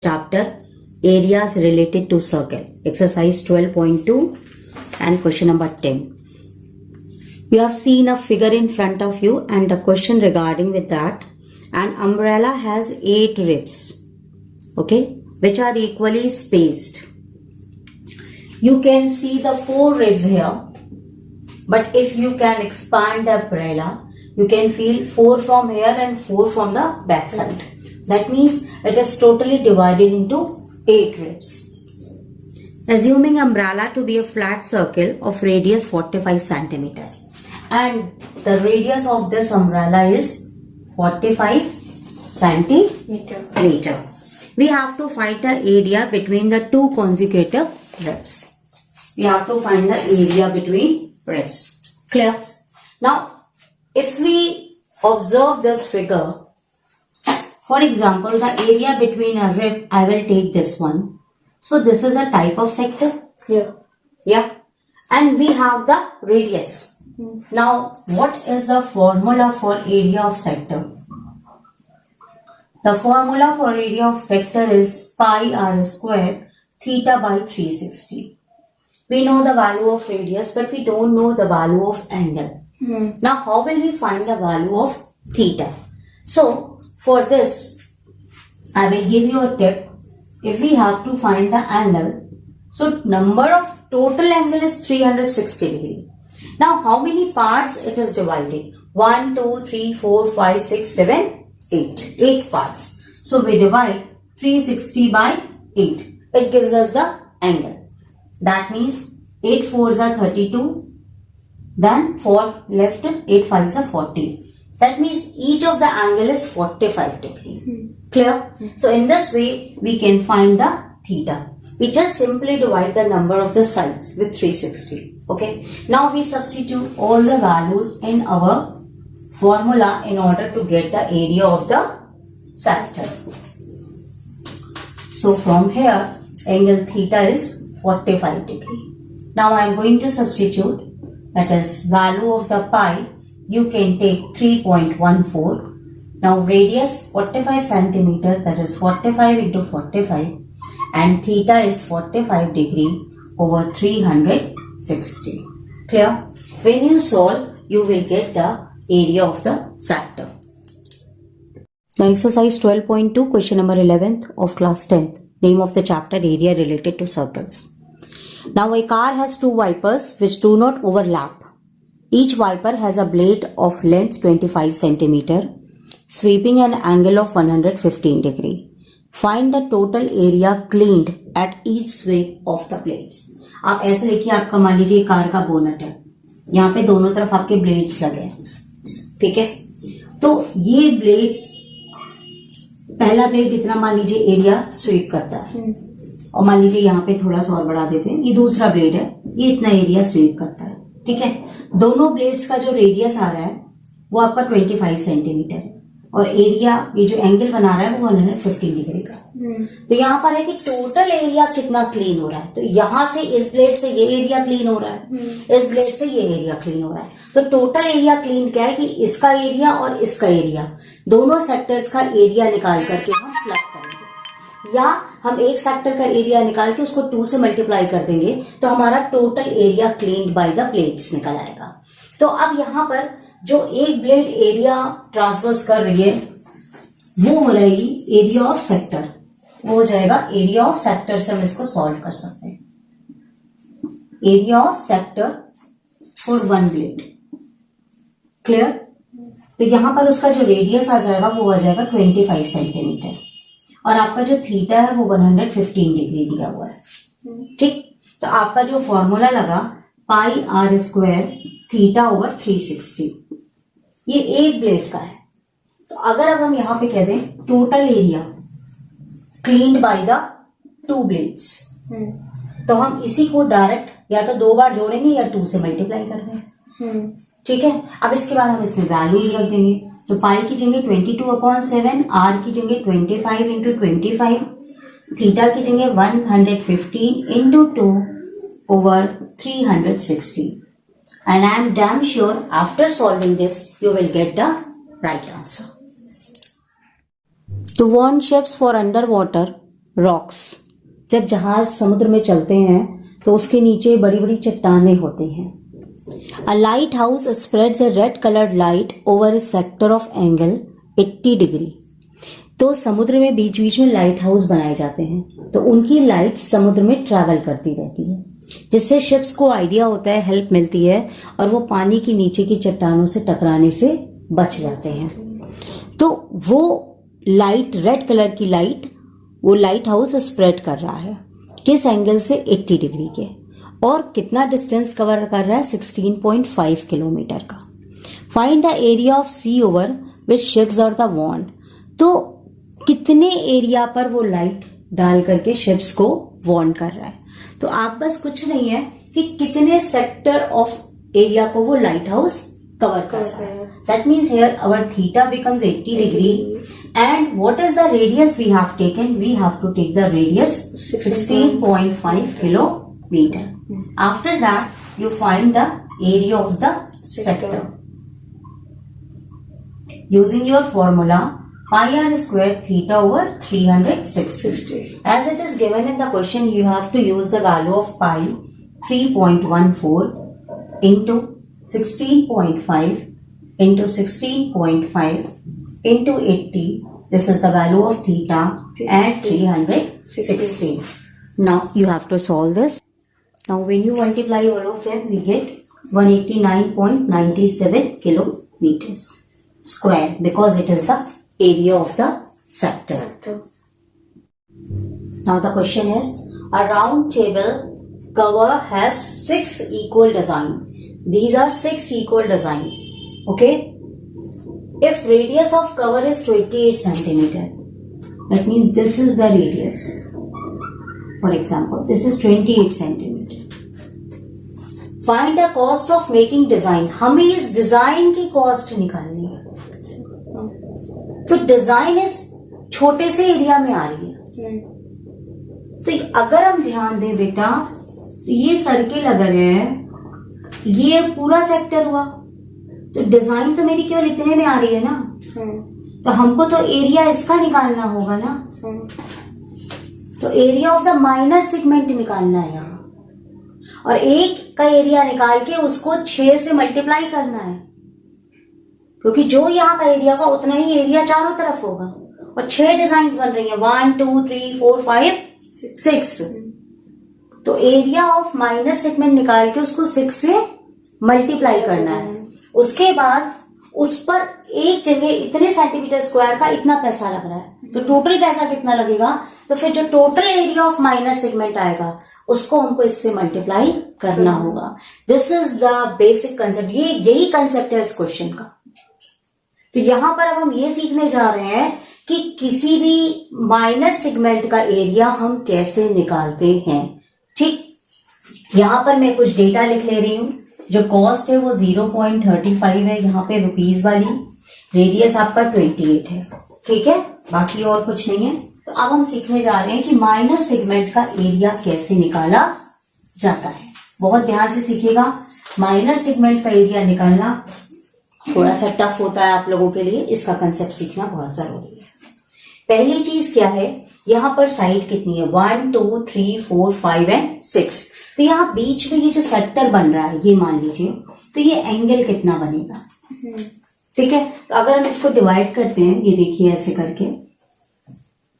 chapter areas related to circle, exercise 12.2 and question number 10. You have seen a figure in front of you and a question regarding with that. An umbrella has 8 ribs, okay, which are equally spaced. You can see the 4 ribs here, but if you can expand the umbrella, you can feel 4 from here and 4 from the back side. That means it is totally divided into 8 ribs. Assuming umbrella to be a flat circle of radius 45 centimeter, and the radius of this umbrella is 45 centimeter. We have to find the area between the two consecutive ribs. We have to find the area between ribs. Clear? Now, if we observe this figure, for example, the area between a rib, I will take this one. So this is a type of sector. Yeah. And we have the radius. Now, what is the formula for area of sector? The formula for area of sector is pi r squared theta by 360. We know the value of radius, but we don't know the value of angle. Now, how will we find the value of theta? So, for this, I will give you a tip. If we have to find the angle, so number of total angle is 360 degree. Now, how many parts it is divided? 1, 2, 3, 4, 5, 6, 7, 8. 8 parts. So, we divide 360 by 8. It gives us the angle. That means 8 4s are 32. Then 4 left, 8 5s are 40. That means each of the angle is 45 degree. Clear? So in this way, we can find the theta. We just simply divide the number of the sides with 360. Okay. Now we substitute all the values in our formula in order to get the area of the sector. So from here, angle theta is 45 degree. Now I am going to substitute, that is value of the pi. You can take 3.14. Now radius 45 centimeter, that is 45 into 45, and theta is 45 degree over 360. Clear? When you solve, you will get the area of the sector. Now exercise 12.2, question number 11th of class 10th. Name of the chapter, area related to circles. Now a car has 2 wipers which do not overlap. Each wiper has a blade of length 25 centimeter, sweeping an angle of 115 degree. Find the total area cleaned at each sweep of the blades. आप ऐसे देखिए, आपका मान लीजिए car का bonnet है, यहाँ पे दोनों तरफ आपके ब्लेड्स लगे हैं, ठीक है? तो ये ब्लेड्स, पहला ब्लेड इतना मान लीजिए एरिया स्वीप करता है, और मान लीजिए यहाँ पे थोड़ा सा और बढ़ा देते हैं, ये दूसरा ब्लेड है, ये इतना एरिया स्वीप करता है, ठीक है? दोनों ब्लेड्स का जो रेडियस आ रहा है वो आपका 25 सेंटीमीटर है, और एरिया, ये जो एंगल बना रहा है वो 115 डिग्री का। तो यहाँ पर है कि टोटल एरिया कितना क्लीन हो रहा है, तो यहाँ से इस ब्लेड से ये एरिया क्लीन हो रहा है, इस ब्लेड से ये एरिया क्लीन हो रहा है। तो टोटल एरिया क्लीन क्या है कि इसका एरिया और इसका एरिया, दोनों सेक्टर्स का एरिया निकाल करके हम प्लस करेंगे, या हम एक सेक्टर का एरिया निकाल के उसको 2 से मल्टीप्लाई कर देंगे, तो हमारा total area cleaned by the blades निकल आएगा। तो अब यहाँ पर जो एक ब्लेड एरिया ट्रांसवर्स कर रही है वो हो रही एरिया ऑफ सेक्टर, वो हो जाएगा एरिया ऑफ सेक्टर से हम इसको सॉल्व कर सकते हैं। Area of sector for 1 blade. Clear? तो यहां पर उसका जो रेडियस आ जाएगा वो आ जाएगा 25 सेंटीमीटर, और आपका जो थीटा है वो 115 डिग्री दिया हुआ है, ठीक? तो आपका जो फॉर्मूला लगा पाई आर स्क्वायर थीटा ओवर 360, ये एक ब्लेड का है। तो अगर अब हम यहां पे कह दें total area cleaned by the 2 blades, तो हम इसी को डायरेक्ट या तो 2 बार जोड़ेंगे या 2 से मल्टीप्लाई कर देंगे, ठीक है? अब इसके बाद हम इसमें वैल्यूज रख देंगे। तो पाई की जगह 22/7, आर की जगह 25 इंटू 25, थीटा की जगह 115 into 2 over 360. And I am damn sure after solving this, you will get the right answer. To warn ships for underwater, rocks. जब जहाज समुद्र में चलते हैं तो उसके नीचे बड़ी बड़ी चट्टानें होती हैं। A lighthouse spreads a red colored light over a sector of angle 80 degree. तो समुद्र में बीच बीच में लाइट हाउस बनाए जाते हैं, तो उनकी लाइट समुद्र में ट्रैवल करती रहती है, जिससे शिप्स को आइडिया होता है, हेल्प मिलती है और वो पानी के नीचे की चट्टानों से टकराने से बच जाते हैं। तो वो लाइट, रेड कलर की लाइट, वो लाइट हाउस स्प्रेड कर रहा है किस एंगल से? 80 डिग्री के। और कितना डिस्टेंस कवर कर रहा है? 16.5 किलोमीटर का। Find the area of sea over which ships are the warned. तो कितने एरिया पर वो लाइट डाल करके शिप्स को वॉर्न कर रहा है। तो आप बस कुछ नहीं है कि कितने सेक्टर ऑफ एरिया को वो लाइट हाउस कवर कर रहा है। That means here our theta becomes 80 degree and what is the radius we have taken? We have to take the radius 16.5 kilometer. After that, you find the area of the sector. Using your formula, pi r square theta over 360. As it is given in the question, you have to use the value of pi 3.14 into 16.5 into 16.5 into 80. This is the value of theta at 360. Now you have to solve this. Now when you multiply all of them, we get 189.97 kilometers square because it is the area of the sector. Now the question is, a round table cover has 6 equal designs. These are 6 equal designs. Okay? If radius of cover is 28 centimeter, that means this is the radius. For example, this is 28 centimeter. Find the cost of making design. हमें इस design की cost निकालनी है। तो design इस छोटे से area में आ रही है। तो अगर हम ध्यान दें बेटा, तो ये सर्किल अगर है, ये पूरा सेक्टर हुआ, तो डिजाइन तो मेरी केवल इतने में आ रही है ना। तो हमको तो एरिया इसका निकालना होगा ना। तो area of the minor segment निकालना है यहाँ, और एक का एरिया निकाल के उसको 6 से मल्टीप्लाई करना है, क्योंकि जो यहाँ का एरिया होगा उतना ही एरिया चारों तरफ होगा। और 6 डिजाइन बन रही है, 1 2 3 4 5 6। तो एरिया ऑफ माइनर सेगमेंट निकाल के उसको 6 से मल्टीप्लाई करना है। उसके बाद उस पर एक जगह इतने सेंटीमीटर स्क्वायर का इतना पैसा लग रहा है, तो टोटल पैसा कितना लगेगा? तो फिर जो total area of minor segment आएगा उसको हमको इससे मल्टीप्लाई करना होगा। This is the basic concept. यही कंसेप्ट है इस क्वेश्चन का। तो यहां पर अब हम ये सीखने जा रहे हैं कि किसी भी माइनर सेगमेंट का एरिया हम कैसे निकालते हैं। ठीक, यहां पर मैं कुछ डेटा लिख ले रही हूं। जो कॉस्ट है वो 0.35 है, यहाँ पे रुपीज वाली। रेडियस आपका 28 है। ठीक है, बाकी और कुछ नहीं है। तो अब हम सीखने जा रहे हैं कि माइनर सेगमेंट का एरिया कैसे निकाला जाता है। बहुत ध्यान से सीखिएगा। माइनर सेगमेंट का एरिया निकालना थोड़ा सा टफ होता है आप लोगों के लिए, इसका कंसेप्ट सीखना बहुत जरूरी है। पहली चीज क्या है, यहाँ पर साइड कितनी है? 1 2 3 4 5 एंड 6। तो यहाँ बीच में ये जो सेक्टर बन रहा है, ये मान लीजिए, तो ये एंगल कितना बनेगा? ठीक है, तो अगर हम इसको डिवाइड करते हैं, ये देखिए ऐसे करके,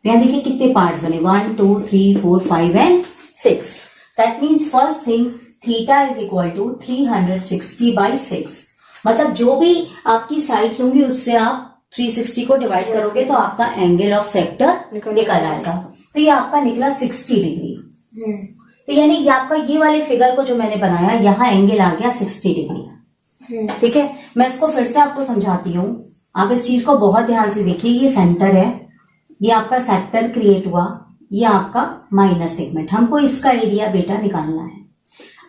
यहाँ देखिए कितने पार्ट्स बने, 1 2 3 4 5 and 6। That means first thing, theta is equal to 360/6। मतलब जो भी आपकी साइड्स होंगी उससे आप 360 को डिवाइड करोगे तो आपका एंगल ऑफ सेक्टर निकल आएगा। तो ये आपका निकला 60 डिग्री। तो यानी ये आपका ये वाले फिगर को जो मैंने बनाया, यहाँ एंगल आ गया 60 डिग्री। ठीक है, मैं इसको फिर से आपको समझाती हूँ। आप इस चीज को बहुत ध्यान से देखिए। ये सेंटर है, ये आपका सेक्टर क्रिएट हुआ, ये आपका माइनर सेगमेंट। हमको इसका एरिया बेटा निकालना है।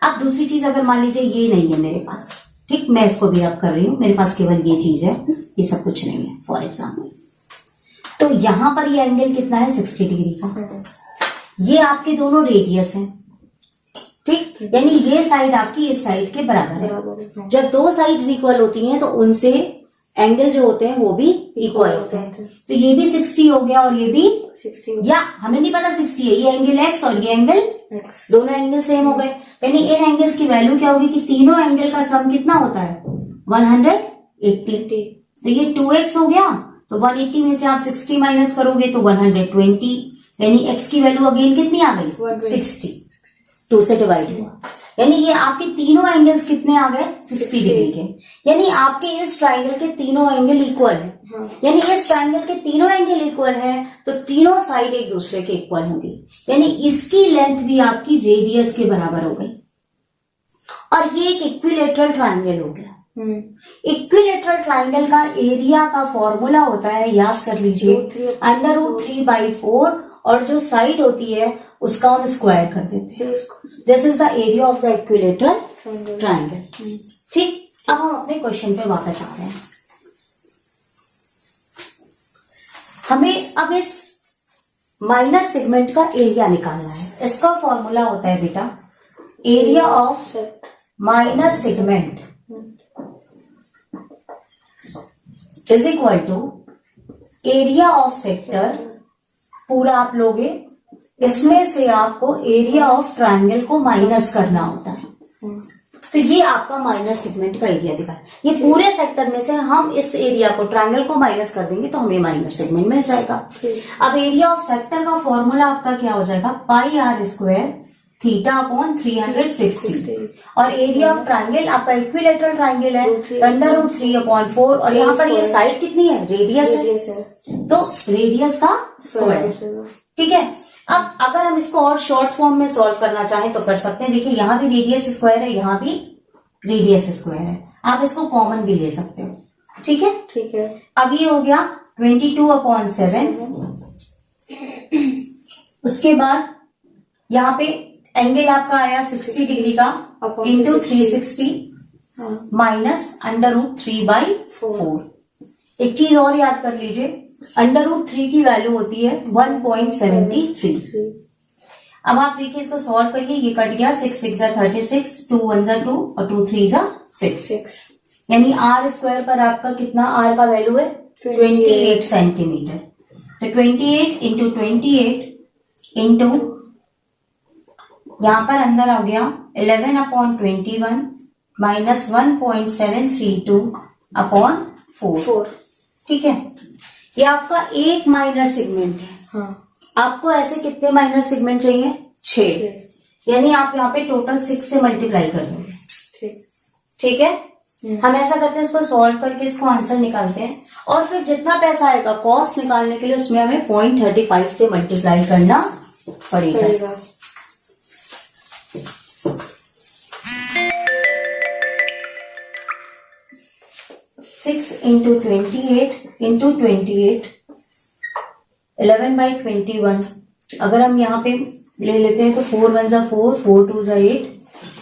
अब दूसरी चीज, अगर मान लीजिए ये नहीं है मेरे पास, ठीक, मैं इसको भी अब कर रही हूँ, मेरे पास केवल ये चीज है, ये सब कुछ नहीं है फॉर एग्जाम्पल, तो यहां पर ये एंगल कितना है? 60 डिग्री का। ये आपके दोनों रेडियस हैं। ठीक, यानी ये साइड आपकी इस साइड के बराबर है। जब दो साइड्स इक्वल होती हैं तो उनसे एंगल जो होते हैं वो भी इक्वल होते हैं। तो ये भी 60 हो गया और ये भी 60, या हमें नहीं पता 60 है, ये एंगल एक्स और ये एंगल x, दोनों एंगल सेम हो गए। यानी इन एंगल्स की वैल्यू क्या होगी कि तीनों एंगल का सम कितना होता है 180। तो ये 2x हो गया, तो 180 में से आप 60 माइनस करोगे तो 120, यानी x की वैल्यू अगेन कितनी आ गई 60, 2 से डिवाइड हुआ। यानी ये आपके तीनों एंगल्स कितने आ गए 60 डिग्री के। यानी आपके इस ट्राइंगल के तीनों एंगल इक्वल है। हाँ। यानी इस ट्राइंगल के तीनों एंगल इक्वल है तो तीनों साइड एक दूसरे के इक्वल होंगी। यानी इसकी लेंथ भी आपकी रेडियस के बराबर हो गई और ये एक इक्विलेटरल ट्राइंगल हो गया। इक्विलेटरल ट्राइंगल का एरिया का फॉर्मूला होता है, याद कर लीजिए, √3/4 और जो साइड होती है उसका हम स्क्वायर कर देते हैं। This is the area of the equilateral triangle. ठीक, अब हम अपने क्वेश्चन पे वापस आ रहे हैं। हमें अब इस माइनर सेगमेंट का एरिया निकालना है। इसका फॉर्मूला होता है बेटा area of minor segment is equal to area of sector पूरा आप लोगे, इसमें से आपको एरिया ऑफ ट्रायंगल को माइनस करना होता है। तो ये आपका माइनर सेगमेंट का एरिया दिखा। ये पूरे सेक्टर में से हम इस एरिया को ट्रायंगल को माइनस कर देंगे तो हमें माइनर सेगमेंट मिल जाएगा। अब एरिया ऑफ सेक्टर का फॉर्मूला आपका क्या हो जाएगा πr² θ/360 और एरिया ऑफ ट्रायंगल आपका इक्विलेटरल ट्रायंगल है √3/4 और यहाँ पर ये साइड कितनी है रेडियस है तो रेडियस का स्क्वायर। ठीक है, अब अगर हम इसको और शॉर्ट फॉर्म में सॉल्व करना चाहें तो कर सकते हैं। देखिए यहाँ भी रेडियस स्क्वायर है, यहाँ भी रेडियस स्क्वायर है, आप इसको कॉमन भी ले सकते हो। ठीक है, ठीक है। अब ये हो गया 22/7। उसके बाद यहाँ पे एंगल आपका आया 60 डिग्री का इंटू 360 माइनस √3/4। एक चीज और याद कर लीजिए, √3 की वैल्यू होती है 1.73। अब आप देखिए इसको सॉल्व करिए, ये कट गया 6 6 36, 2 1 2 और 2 3 6, यानी r² पर आपका कितना r का वैल्यू है 28 सेंटीमीटर। तो 28 इंटू 28 इंटू यहाँ पर अंदर आ गया 11/21 माइनस 1.732/4। ठीक है, ये आपका एक माइनर सेगमेंट है। हाँ। आपको ऐसे कितने माइनर सेगमेंट चाहिए 6, यानी आप यहाँ पे टोटल 6 से मल्टीप्लाई कर दोगे। ठीक है, हम ऐसा करते हैं, इसको सॉल्व करके इसको आंसर निकालते हैं और फिर जितना पैसा आएगा कॉस्ट निकालने के लिए उसमें हमें 0.35 से मल्टीप्लाई करना पड़ेगा। 6 इंटू 28 इंटू 28 11/21। अगर हम यहाँ पे ले लेते हैं तो 4 1 4, 4 2 8,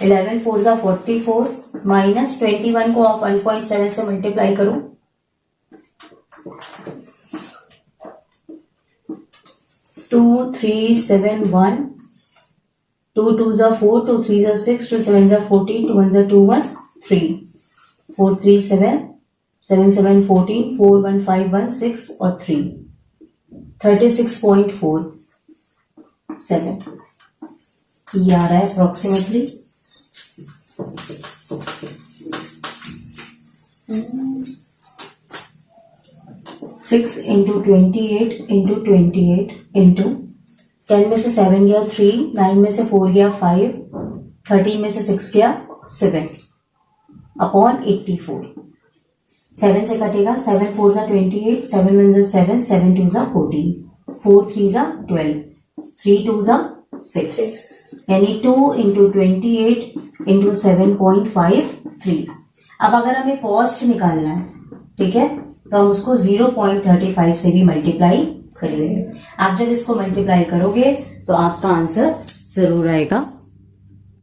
11 4 44 माइनस 21 को आप 1.7 से मल्टीप्लाई करो, 2 3 7 1, 2 2 4, 2 3 6, 2 7 14, 2 1 2 1 3, 4 3 7, 7 7 14, 4 1 5 1 6 और 3, 36.47 ये आ रहा है approximately. Six into 28 into 28 into 10 में से 7 गया 3, 9 में से 4 गया 5, 13 में से 6 गया 7/84। 7 से कटेगा, 7 4 28, 7 1 7, 7 2 14, 4 3 12, 3 2 6, यानी 2 इंटू 28 इंटू 7.53। अब अगर हमें कॉस्ट निकालना है, ठीक है, तो हम उसको 0.35 से भी मल्टीप्लाई करेंगे। आप जब इसको मल्टीप्लाई करोगे तो आपका आंसर जरूर आएगा